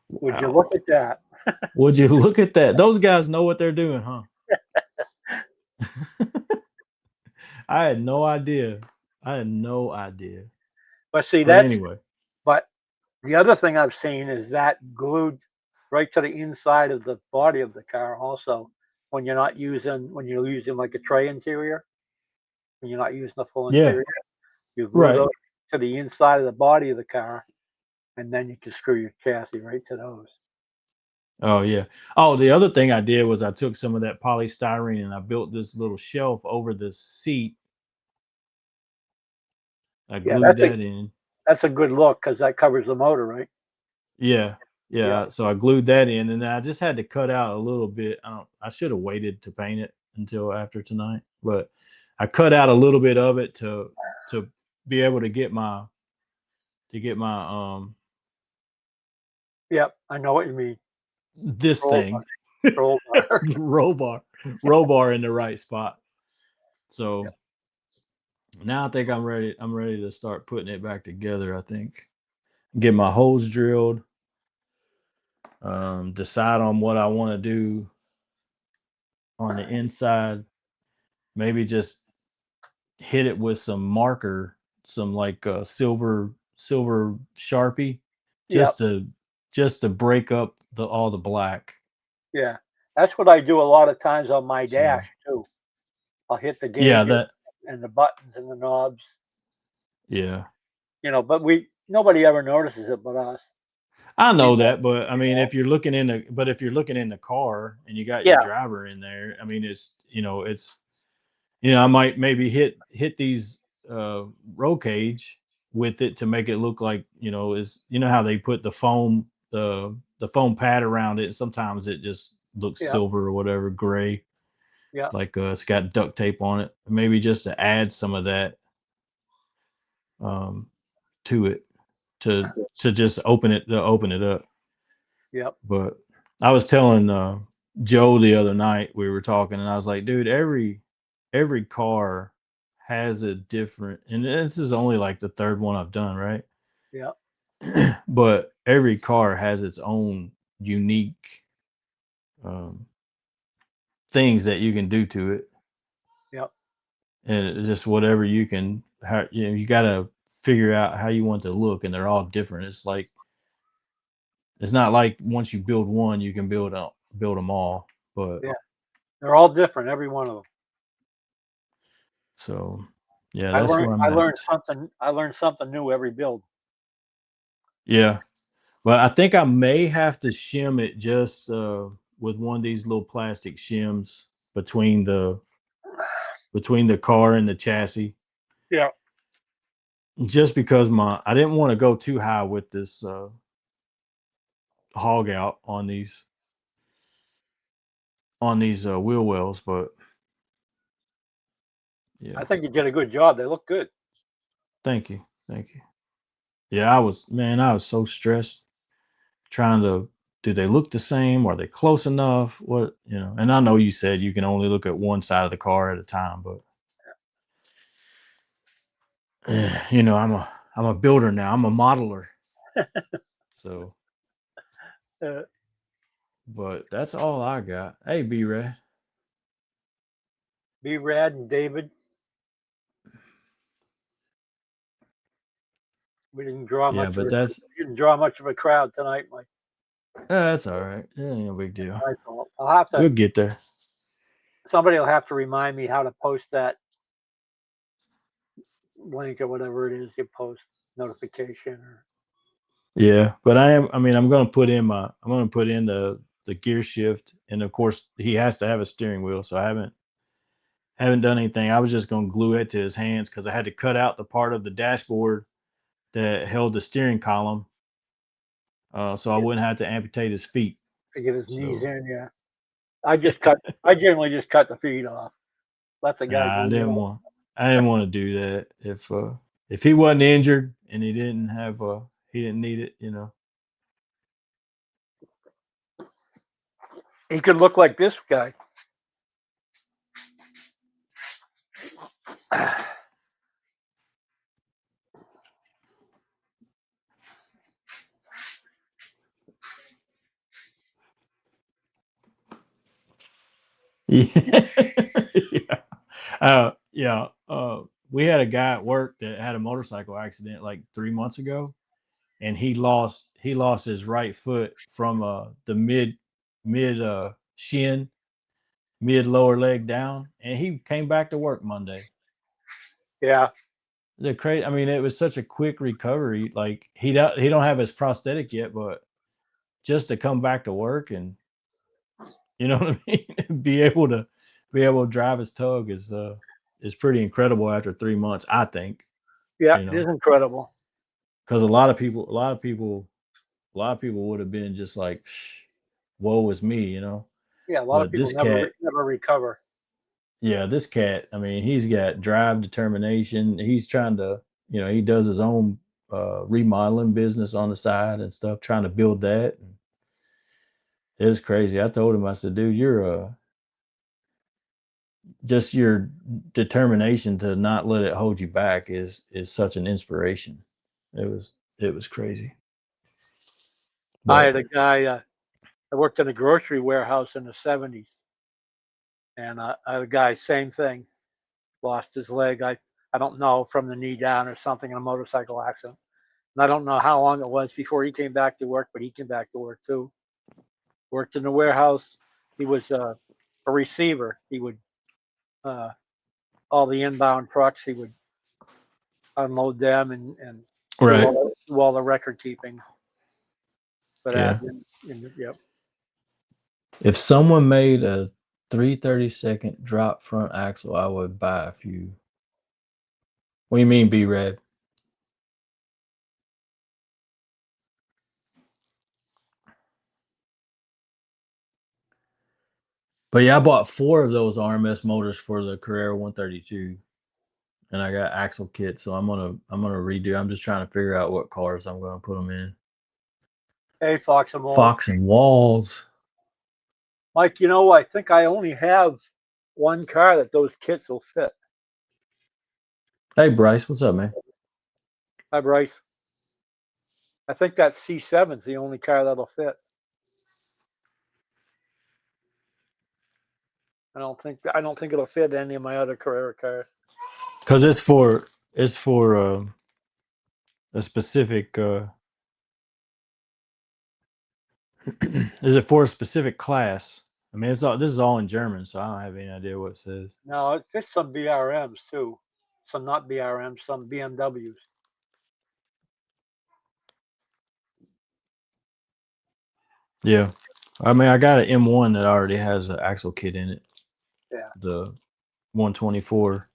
Wow. Would you look at that? Would you look at that? Those guys know what they're doing, huh? I had no idea. But see, but the other thing I've seen is that glued right to the inside of the body of the car also, when you're using like a tray interior, when you're not using the full interior, you glue those to the inside of the body of the car, and then you can screw your chassis right to those. Oh yeah. Oh, the other thing I did was I took some of that polystyrene and I built this little shelf over the seat. I Yeah, glued that in. that's a good look because that covers the motor, right? Yeah. Yeah. Yeah. So I glued that in and then I just had to cut out a little bit. I should have waited to paint it until after tonight, but I cut out a little bit of it to be able to get my Yep. I know what you mean. this Roll thing bar. Roll bar. roll bar in the right spot. Yeah. So now I think I'm ready to start putting it back together, I think. Get my holes drilled, decide on what I want to do on the inside, maybe just hit it with some marker, some like silver Sharpie Yep. just to break up the all the black. Yeah. That's what I do a lot of times on my dash So, too. I'll hit the yeah, gauges that and the buttons and the knobs, yeah. but nobody ever notices it but us. I We know both, that, but I you mean, know. if you're looking in the car and you got your Yeah. driver in there, I mean, I might maybe hit these roll cage with it to make it look like is how they put the foam pad around it. Sometimes it just looks Yeah. silver or whatever, gray, Yeah. like it's got duct tape on it. Maybe just to add some of that um, to it to just open it up. Yep. But I was telling Joe the other night, we were talking, and I was like, dude, every car has a different, and this is only like the third one I've done, right? Yep. But every car has its own unique um, things that you can do to it, Yep. and it's just whatever you can. You got to figure out how you want to look, and they're all different. It's not like once you build one, you can build them all, but Yeah. They're all different, every one of them. so yeah, I that's learned where I'm I at. learned something I learned something new every build. Yeah. But I think I may have to shim it just with one of these little plastic shims between the car and the chassis. Yeah. Just because I didn't want to go too high with this hog out on these wheel wells, but I yeah. think you did a good job. They look good. Thank you. Thank you. Yeah, I was so stressed trying to do they look the same? Are they close enough? And I know you said you can only look at one side of the car at a time, but I'm a builder now. I'm a modeler. So, Uh, but that's all I got. Hey, B-Ray. B Rad and David, we didn't draw Yeah, much of but a we didn't draw much of a crowd tonight. that's all right. It ain't no big deal. My fault. I'll have to We'll get there. somebody will have to remind me how to post that link or whatever it is you post notification or Yeah, but I mean, I'm gonna put in the gear shift, and of course he has to have a steering wheel. So I haven't done anything. I was just gonna glue it to his hands because I had to cut out the part of the dashboard that held the steering column, so I wouldn't have to amputate his feet. to get his knees So in. Yeah. I generally just cut the feet off. Let the guy nah, do it. I didn't want to do that. If he wasn't injured and he didn't need it, He could look like this guy. Yeah. Yeah. Yeah. We had a guy at work that had a motorcycle accident like 3 months ago, and he lost his right foot from the mid shin, mid lower leg down, and he came back to work Monday. Yeah. The crazy, I mean, it was such a quick recovery. Like he don't have his prosthetic yet, but just to come back to work and you know what I mean, be able to drive his tug is pretty incredible after 3 months, I think. Yeah, You it is know, incredible. because a lot of people would have been just like, "Woe is me," you know. Yeah, a lot of But people this cat, never recover. yeah, this cat, I mean, he's got drive, determination. He's trying to, he does his own remodeling business on the side and stuff, trying to build that. It was crazy. I told him, I said, dude, you're just your determination to not let it hold you back is such an inspiration. It was crazy. I But had a guy. I worked in a grocery warehouse in the '70s, and I had a guy. Same thing. Lost his leg. I don't know, from the knee down or something, in a motorcycle accident. And I don't know how long it was before he came back to work, but he came back to work too. Worked in the warehouse. He was a receiver. He would all the inbound trucks. He would unload them and right, do all the record keeping for yeah. that. Yep. If someone made a 3/32 drop front axle, I would buy a few. What do you mean, B-Red? But yeah, I bought 4 of those RMS motors for the Carrera 132, and I got axle kits, so I'm gonna redo. I'm just trying to figure out what cars I'm gonna put them in. Hey, Fox and Walls. Fox and Walls. Mike, I think I only have one car that those kits will fit. Hey Bryce, what's up, man? Hi, Bryce. I think that C7's the only car that'll fit. I don't think it'll fit any of my other Carrera cars. Because it's for a specific. Is it for a specific class? I mean, this is all in German, so I don't have any idea what it says. No, it fits some BRMs too. Some not BRMs, some BMWs. Yeah, I mean, I got an M1 that already has an axle kit in it. Yeah. The 124.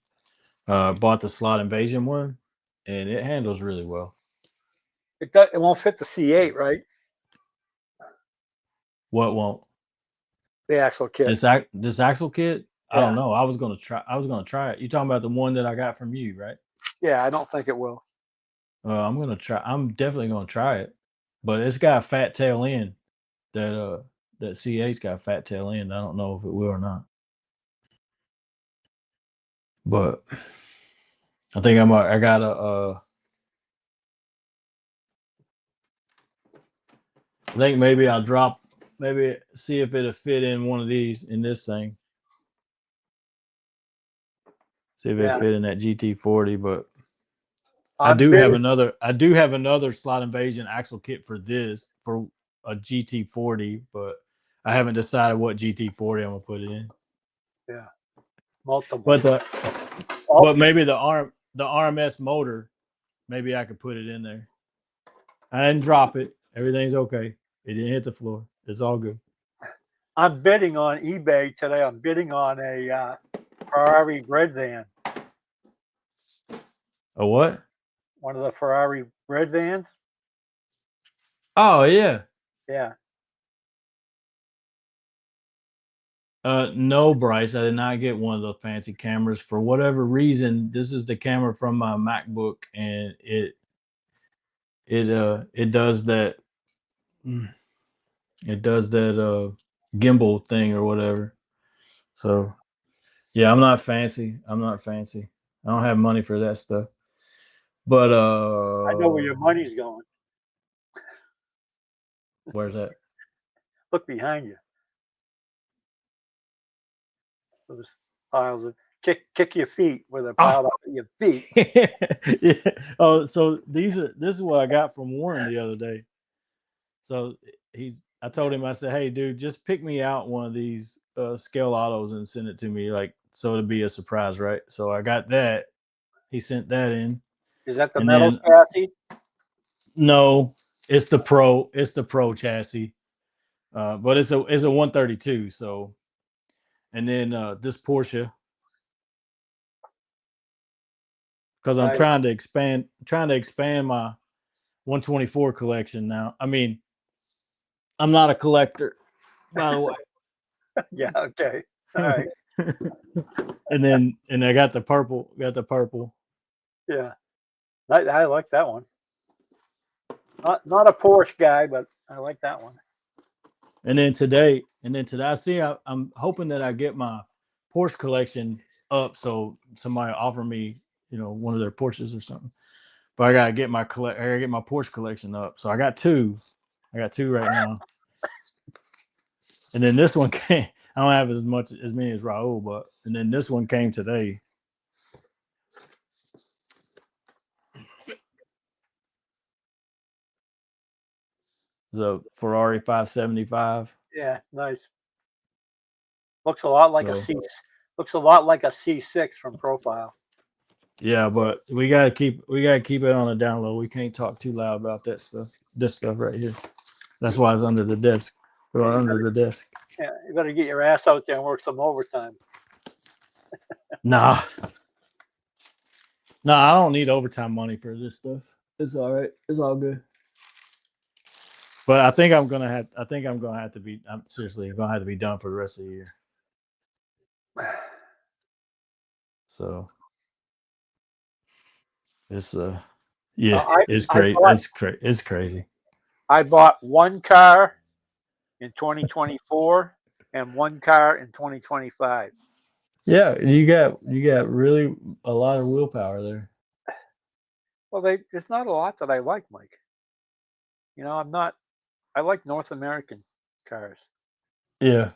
Bought the Slot Invasion one, and it handles really well. It won't fit the C8, right? What won't? The axle kit. This axle kit? I Yeah. don't know. I was gonna try it. You talking about the one that I got from you, right? Yeah, I don't think it will. I'm gonna try. I'm definitely gonna try it, but it's got a fat tail end. That C8's got a fat tail end. I don't know if it will or not, but I think I gotta. I think maybe I'll drop. Maybe see if it'll fit in one of these in this thing. See if it fit in that GT40, but I do have another Slot Invasion axle kit for a GT40, but I haven't decided what GT40 I'm gonna put it in. Yeah, multiple. But maybe the RMS motor, maybe I could put it in there. I didn't drop it. Everything's okay. It didn't hit the floor. It's all good. I'm bidding on eBay today. I'm bidding on a Ferrari red van. A what? One of the Ferrari red vans. Oh yeah. Yeah. No, Bryce, I did not get one of those fancy cameras. For whatever reason, this is the camera from my MacBook, and it does that. It does that gimbal thing or whatever. So yeah, I'm not fancy. I don't have money for that stuff. But I know where your money's going. Where's that? Look behind you. Those piles of kick your feet where they're piled up at your feet. Yeah. Oh, so this is what I got from Warren the other day. So I told him, I said, hey dude, just pick me out one of these scale autos and send it to me, like, so it'll be a surprise, right? So I got that. He sent that in. Is that the metal chassis? No, it's the pro chassis. But it's a 132. So, and then this Porsche, because I'm Nice. trying to expand my 124 collection now. I mean, I'm not a collector, by the way. Yeah. Okay. All right. and I got the purple. Yeah. I like that one. Not a Porsche guy, but I like that one. And then I'm hoping that I get my Porsche collection up, so somebody offer me, one of their Porsches or something. But I gotta get my Porsche collection up. So I got two right now. And then this one came. I don't have as many as Raul, but and then this one came today. The Ferrari 575. Yeah. Nice. Looks a lot like So Looks a lot like a C6 from profile. yeah, but we gotta keep it on the down low. We can't talk too loud about that stuff. This stuff right here. That's why it's under the desk. Or under the desk. Yeah, you better get your ass out there and work some overtime. Nah. Nah, I don't need overtime money for this stuff. It's all right. It's all good. But I think I'm gonna have to be. I'm seriously gonna have to be done for the rest of the year. So it's it's great. It's crazy. I bought one car in 2024 and one car in 2025. Yeah, you got really a lot of willpower there. Well, there's not a lot that I like, Mike. I like North American cars. Yeah.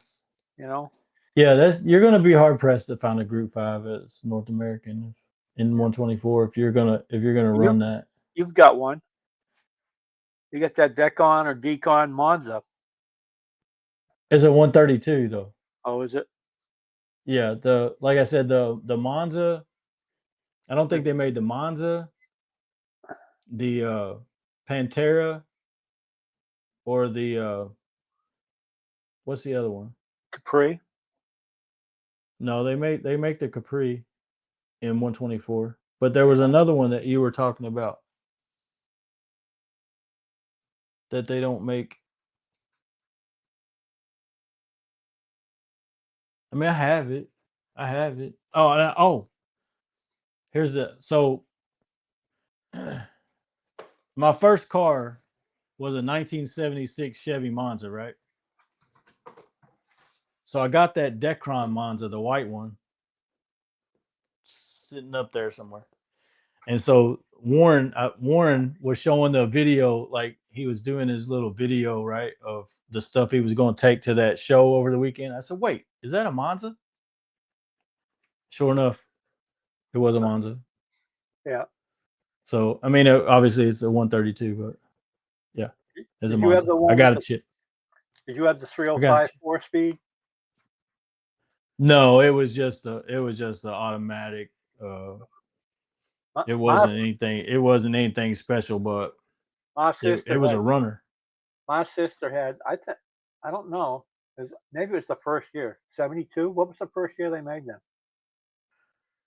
Yeah, you're gonna be hard pressed to find a Group 5 that's North American in 124 if you're gonna run that. You've got one. You got that Decon or Decon Monza. It's a 132 though. Oh, is it? Yeah, like I said, the Monza. I don't think they made the Monza, the Pantera, or the what's the other one? Capri. No, they make the Capri in 124. But there was another one that you were talking about that they don't make. I mean, I have it. Oh. Here's my first car was a 1976 Chevy Monza, right? So I got that Decron Monza, the white one, sitting up there somewhere. And so Warren was showing the video, like he was doing his little video, right, of the stuff he was going to take to that show over the weekend. I said, "Wait, is that a Monza?" Sure enough, it was a Monza. Yeah. So I mean, obviously it's a 132, but yeah, it's a Monza. I got a chip. Did you have the 305 4-speed? No, it was just the automatic. It wasn't anything special, but it was a runner. My sister had, I don't know, maybe it was the first year, 72. What was the first year they made them?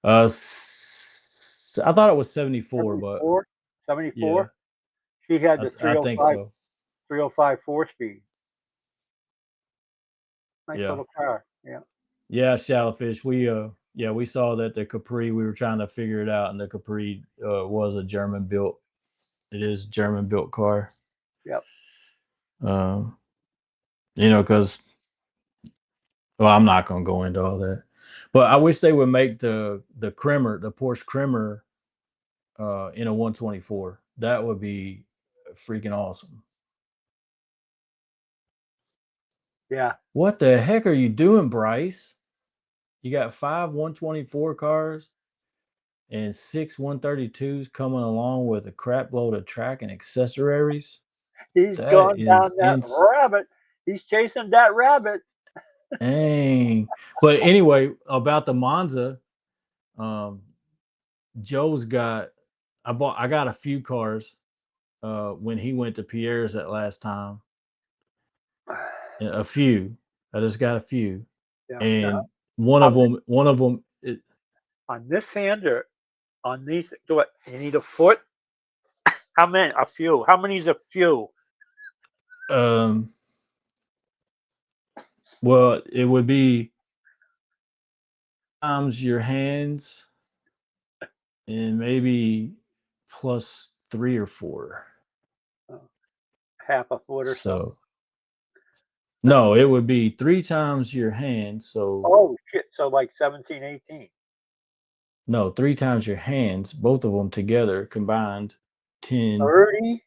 I thought it was 74, 74. Yeah, she had the 305. I think so. 305 4-speed. Nice Yeah. little car. Yeah. Yeah, Shallowfish. We saw that the Capri. We were trying to figure it out, and the Capri was a German built. It is German built car. Yep. Because I'm not gonna go into all that, but I wish they would make the Porsche Cremmer in a 124. That would be freaking awesome. Yeah. What the heck are you doing, Bryce? You got 5 124 cars and 6 132s coming along with a crap load of track and accessories. He's going down that rabbit. He's chasing that rabbit. Dang. But anyway, about the Monza, Joe's got I got a few cars when he went to Pierre's that last time. A few. I just got a few, Yeah. and How one of them, on this hand or on these? Do it. You need a foot. How many? A few. How many's a few? um, well, it would be times your hands and maybe plus 3 or 4. Half a foot or something. So no, it would be 3 times your hands. So Oh shit! So like 17, 18. no, 3 times your hands, both of them together combined, 10 30.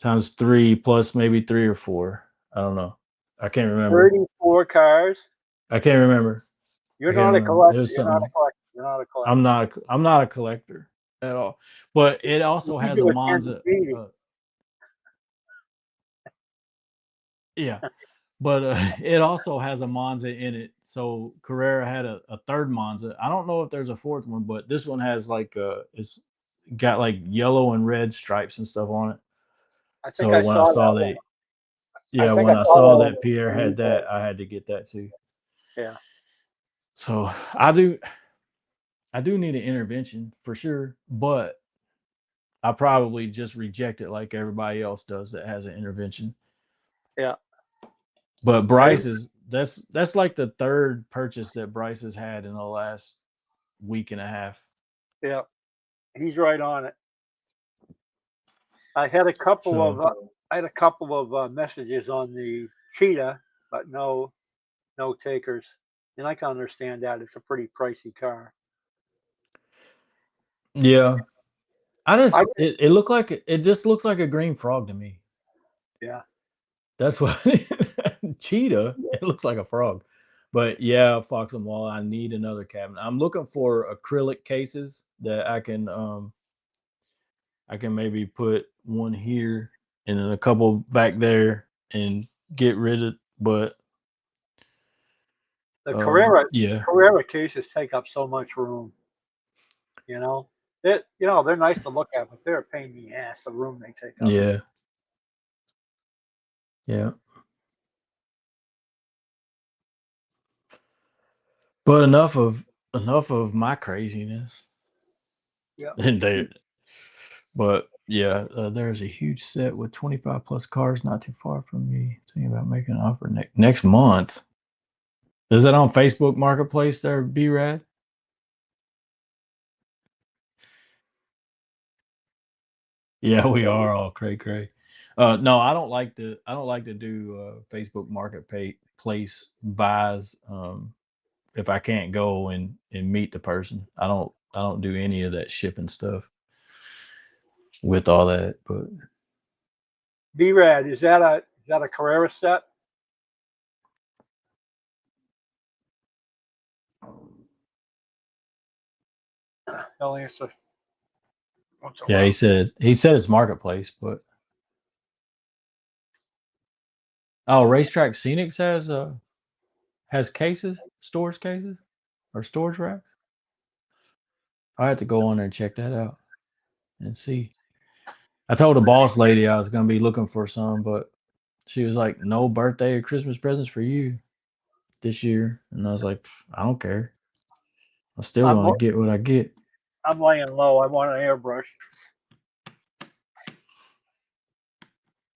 times 3 plus maybe 3 or 4. I don't know. I can't remember. 34 cars. I can't remember. You're I can't not a remember. It collector. was You're not a something. collector. You're not a collector. I'm not a collector at all. But it also You has a do attend Monza. meetings. Yeah, but it also has a Monza in it. So Carrera had a third Monza. I don't know if there's a fourth one, but this one has like it's got like yellow and red stripes and stuff on it. I think So I when I saw saw that one. that, yeah, think I when I saw saw that that Pierre on had eBay. that, I had to get that too. Yeah. So I do need an intervention for sure, but I probably just reject it like everybody else does that has an intervention. Yeah. But Bryce is that's like the third purchase that Bryce has had in the last week and a half. Yeah. He's right on it. I had a couple So of messages on the Cheetah, but no takers. And I can understand that it's a pretty pricey car. yeah, I it looked like it just looks like a green frog to me. yeah. That's what cheetah. It looks like a frog, but yeah, Fox and Wall. I need another cabinet. I'm looking for acrylic cases that I can maybe put one here and then a couple back there and get rid of. But The yeah, Carrera cases take up so much room. You know, they're nice to look at, but they're a pain in the ass. The room they take up. yeah, yeah. But enough of my craziness. Yeah. And they, but yeah, there's a huge set with 25 plus cars not too far from me. Thinking about making an offer next month. Is that on Facebook Marketplace there, B-Rad? Yeah, we are all cray. No, I don't like to do Facebook Marketplace buys if I can't go and meet the person. I don't do any of that shipping stuff with all that, but B-Rad, is that a Carrera set? He'll answer. yeah, he said it's Marketplace, but oh, Racetrack Scenics has cases, storage cases, or storage racks. I have to go on there and check that out and see. I told the boss lady I was gonna be looking for some, but she was like, "No birthday or Christmas presents for you this year," and I was like, "I don't care. I'm still I'm gonna get what I get." I'm laying low. I want an airbrush.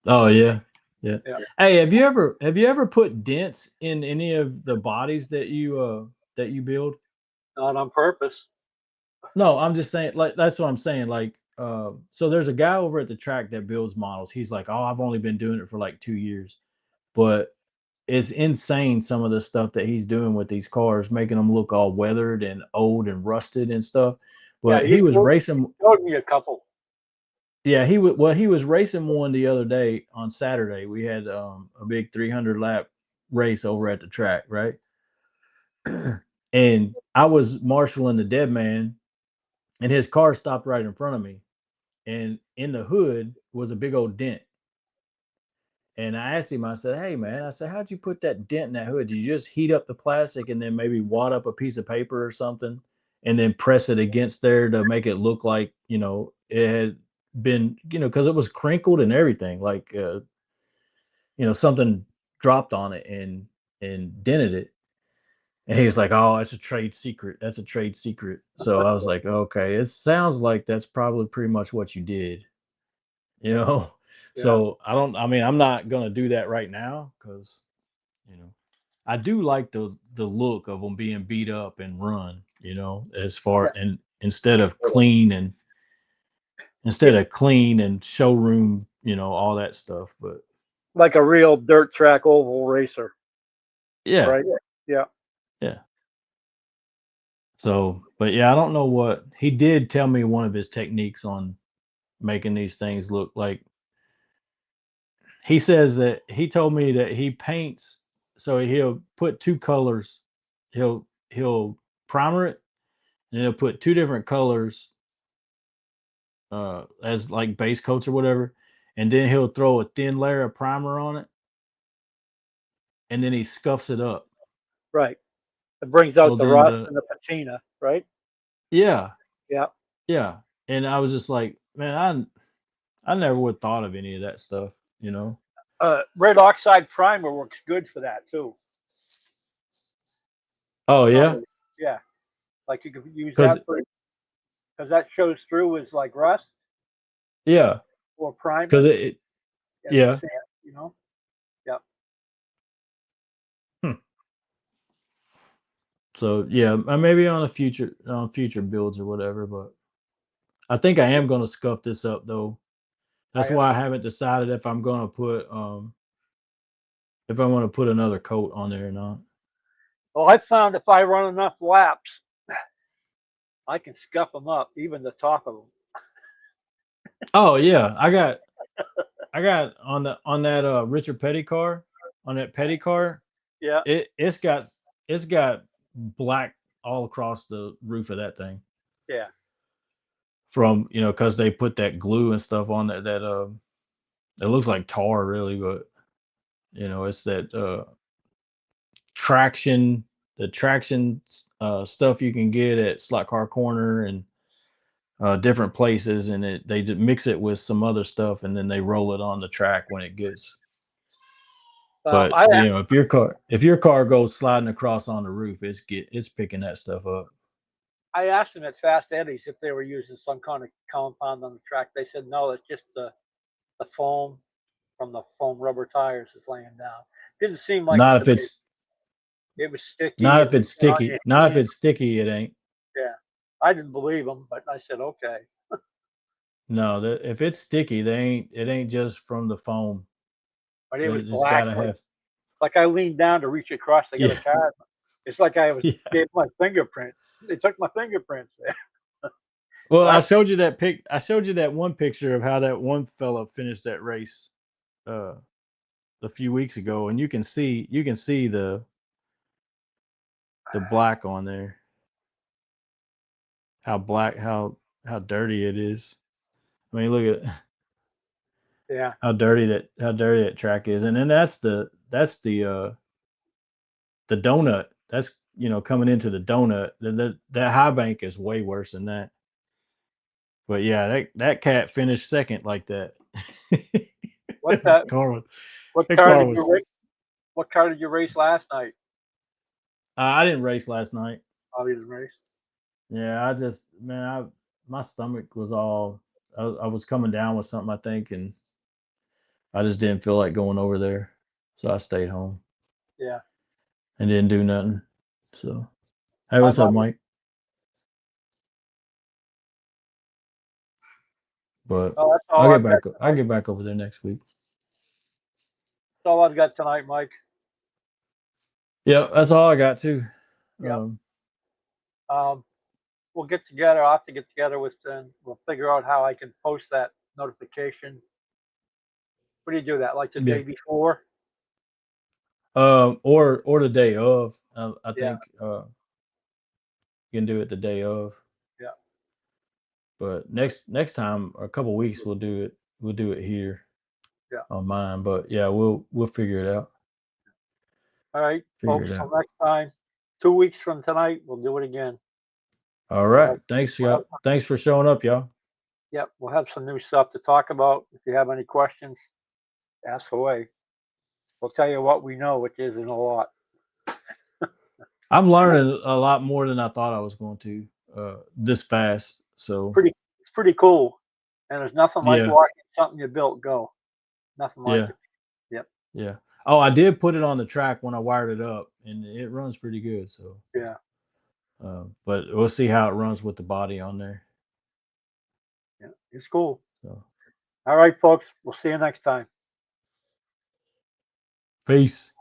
Oh yeah, yeah. Yeah. Hey, have you ever put dents in any of the bodies that you build? Not on purpose. No, I'm just saying, like that's what I'm saying. Like, so there's a guy over at the track that builds models. He's like, "Oh, I've only been doing it for like 2 years," but it's insane some of the stuff that he's doing with these cars, making them look all weathered and old and rusted and stuff. Yeah, But he was racing. showed me a couple. Yeah, he was racing one the other day on Saturday. We had a big 300 lap race over at the track, right? And I was marshaling the dead man, and his car stopped right in front of me. And in the hood was a big old dent. And I asked him, I said, "Hey man," I said, "how'd you put that dent in that hood? Did you just heat up the plastic and then maybe wad up a piece of paper or something and then press it against there to make it look like, it had been, because it was crinkled and everything, like, something dropped on it and dented it. And he was like, "Oh, that's a trade secret. That's a trade secret." So I was like, "Okay, it sounds like that's probably pretty much what you did." You know? Yeah. So I mean, I'm not gonna do that right now because you know, I do like the look of them being beat up and run, as Yeah. far and instead of clean and showroom, all that stuff. But Like a real dirt track oval racer, yeah, right? Yeah. yeah. So, but yeah, I don't know what he did tell me one of his techniques on making these things look like. He says that he told me that he paints, so he'll put two colors. He'll primer it, and he'll put two different colors as like base coats or whatever, and then he'll throw a thin layer of primer on it, and then he scuffs it up. Right. It brings So out the then rust the and the patina, right? yeah, Yeah. yeah, and I was just like, man, I never would thought of any of that stuff, you know. Red oxide primer works good for that too. Oh yeah, Yeah. Like you could use because that for because that shows through as like rust yeah, or primer because it as a yeah. sand, you know? Yeah. Hmm. So yeah, maybe on future builds or whatever, but I think I am gonna scuff this up though. That's I why I haven't decided if I'm gonna put if I want to put another coat on there or not. well, I found if I run enough laps, I can scuff them up, even the top of them. Oh yeah, I got on that Richard Petty car, on that Petty car, Yeah. it's got black all across the roof of that thing Yeah. from, because they put that glue and stuff on that it looks like tar really, but it's that traction the traction stuff you can get at Slot Car Corner and different places, and they mix it with some other stuff, and then they roll it on the track when it gets. Well, But if your car goes sliding across on the roof, it's picking that stuff up. I asked them at Fast Eddie's if they were using some kind of compound on the track. They said no, it's just the foam from the foam rubber tires is laying down. Didn't seem like it Not to if me. it's It was sticky. not It if was it's on your sticky. Not if hand. it's sticky. It ain't. Yeah. I didn't believe them, but I said okay. No, if it's sticky, they ain't. It ain't just from the foam. But it was It's black, gotta have. like I leaned down to reach across to get a Yeah, tire. It's like I was yeah. gave my fingerprint. They took my fingerprints there. Well, I But showed you that pic. I showed you that one picture of how that one fella finished that race uh, a few weeks ago, and you can see the black on there. How black, how dirty it is. I mean, look at yeah, how dirty that track is, and then that's the donut. That's coming into the donut. That high bank is way worse than that. But yeah, that cat finished second like that. what His car was what that car car did was. you race? What car did you race last night? I didn't race last night. Oh, you didn't race. Yeah, I just man, my stomach was all. I was coming down with something, I think, and I just didn't feel like going over there, so I stayed home Yeah, and didn't do nothing. So, hey, my what's up, mother. Mike? But Oh, that's I'll all get I've got back. I'll tonight. get back over there next week. That's all I've got tonight, Mike. Yeah, that's all I got too. Yeah. Um, Um, we'll get together. I'll have to get together with them. We'll figure out how I can post that notification. What do you do that? Like the yeah. day before? Or the day of. I Yeah, think you can do it the day of. yeah. But next time, or a couple weeks, we'll do it. We'll do it here Yeah. on mine. But yeah, we'll figure it out. All right, Figure folks. it Till out. next time. 2 weeks from tonight, we'll do it again. All We'll have, right. Thanks, we'll have, y'all. Thanks for showing up, y'all. yeah, we'll have some new stuff to talk about. If you have any questions, ask away. we'll tell you what we know, which isn't a lot. I'm learning a lot more than I thought I was going to this fast. So It's pretty cool. And there's nothing like yeah, watching something you built go. Nothing like yeah, it. Yep. yeah. Oh, I did put it on the track when I wired it up, and it runs pretty good. So, Yeah. but we'll see how it runs with the body on there. Yeah. It's cool. So, All right, folks. We'll see you next time. peace.